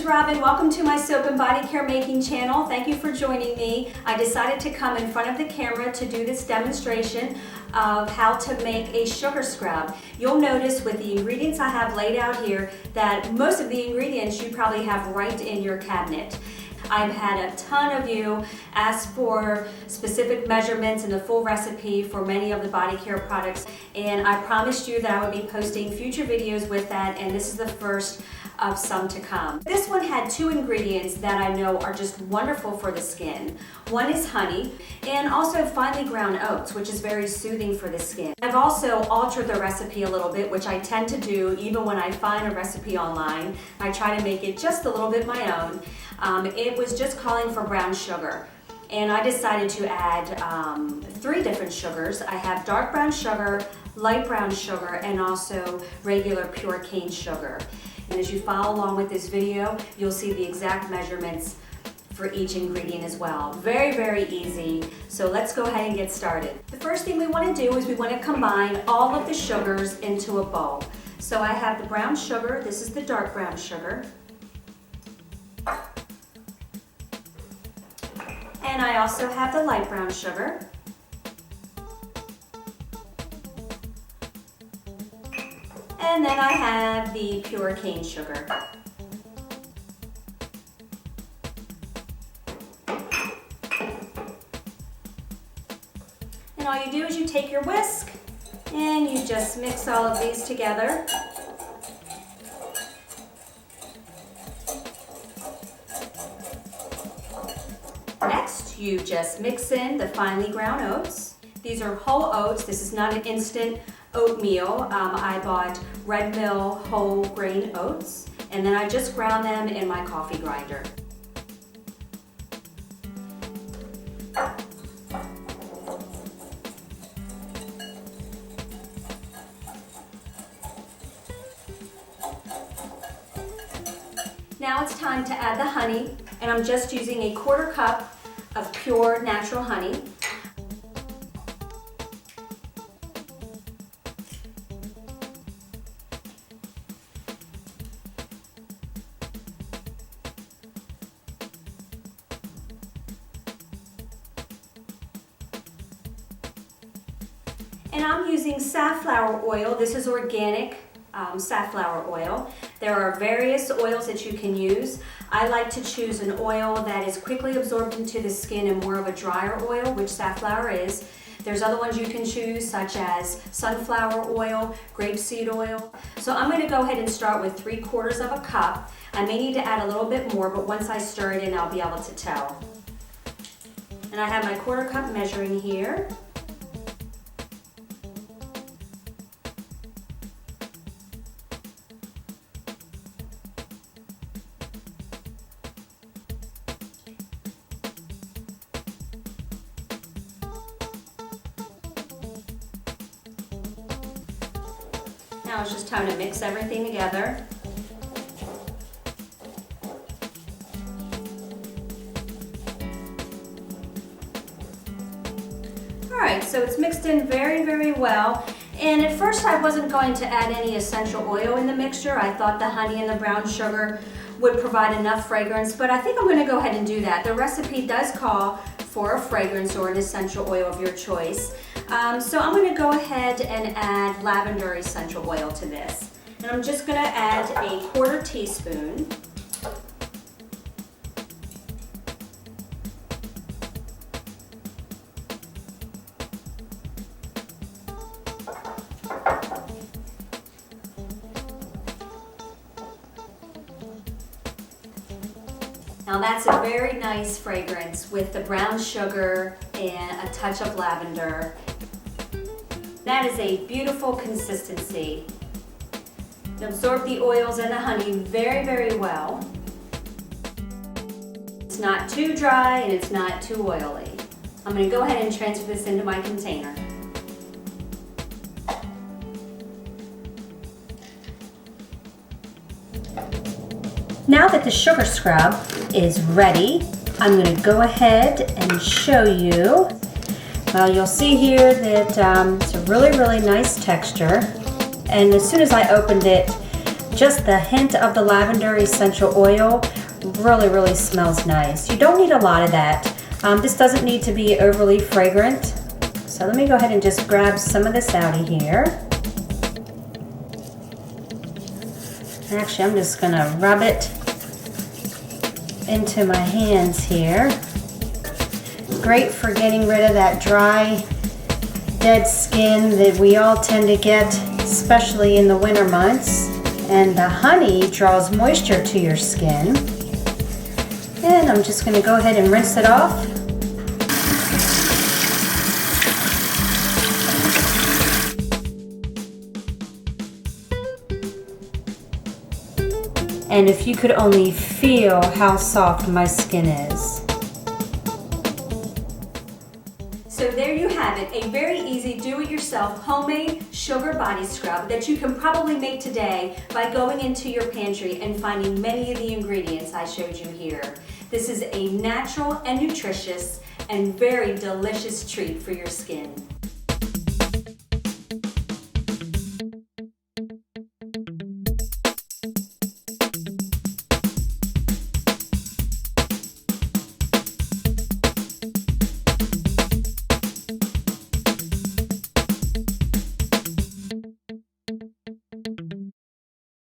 Robyn. Welcome to my soap and body care making channel. Thank you for joining me. I decided to come in front of the camera to do this demonstration of how to make a sugar scrub. You'll notice with the ingredients I have laid out here that most of the ingredients you probably have right in your cabinet. I've had a ton of you ask for specific measurements and the full recipe for many of the body care products, and I promised you that I would be posting future videos with that, and this is the first of some to come. This one had two ingredients that I know are just wonderful for the skin. One is honey and also finely ground oats, which is very soothing for the skin. I've also altered the recipe a little bit, which I tend to do even when I find a recipe online. I try to make it just a little bit my own. It was just calling for brown sugar, and I decided to add 3 different sugars. I have dark brown sugar, light brown sugar, and also regular pure cane sugar. And as you follow along with this video, you'll see the exact measurements for each ingredient as well. Very, very easy. So let's go ahead and get started. The first thing we want to do is we want to combine all of the sugars into a bowl. So I have the brown sugar. This is the dark brown sugar. And I also have the light brown sugar. And then I have the pure cane sugar. And all you do is you take your whisk and you just mix all of these together. Next, you just mix in the finely ground oats. These are whole oats. This is not an instant oatmeal. I bought Red Mill whole grain oats, and then I just ground them in my coffee grinder. Now it's time to add the honey, and I'm just using a 1/4 cup of pure natural honey. And I'm using safflower oil. This is organic safflower oil. There are various oils that you can use. I like to choose an oil that is quickly absorbed into the skin and more of a drier oil, which safflower is. There's other ones you can choose, such as sunflower oil, grapeseed oil. So I'm going to go ahead and start with 3/4 of a cup. I may need to add a little bit more, but once I stir it in, I'll be able to tell. And I have my 1/4 cup measuring here. Now it's just time to mix everything together. Alright, so it's mixed in very, very well. And at first I wasn't going to add any essential oil in the mixture. I thought the honey and the brown sugar would provide enough fragrance, but I think I'm going to go ahead and do that. The recipe does call for a fragrance or an essential oil of your choice. So I'm going to go ahead and add lavender essential oil to this. And I'm just going to add a 1/4 teaspoon. Now that's a very nice fragrance with the brown sugar and a touch of lavender. That is a beautiful consistency. You absorb the oils and the honey very, very well. It's not too dry and it's not too oily. I'm going to go ahead and transfer this into my container. Now that the sugar scrub is ready, I'm going to go ahead and show you. Well, you'll see here that it's a really, really nice texture. And as soon as I opened it, just the hint of the lavender essential oil really smells nice. You don't need a lot of that. This doesn't need to be overly fragrant. So let me go ahead and just grab some of this out of here. Actually, I'm just gonna rub it into my hands here. Great for getting rid of that dry, dead skin that we all tend to get, especially in the winter months. And the honey draws moisture to your skin. And I'm just gonna go ahead and rinse it off. And if you could only feel how soft my skin is. So there you have it, a very easy do-it-yourself homemade sugar body scrub that you can probably make today by going into your pantry and finding many of the ingredients I showed you here. This is a natural and nutritious and very delicious treat for your skin.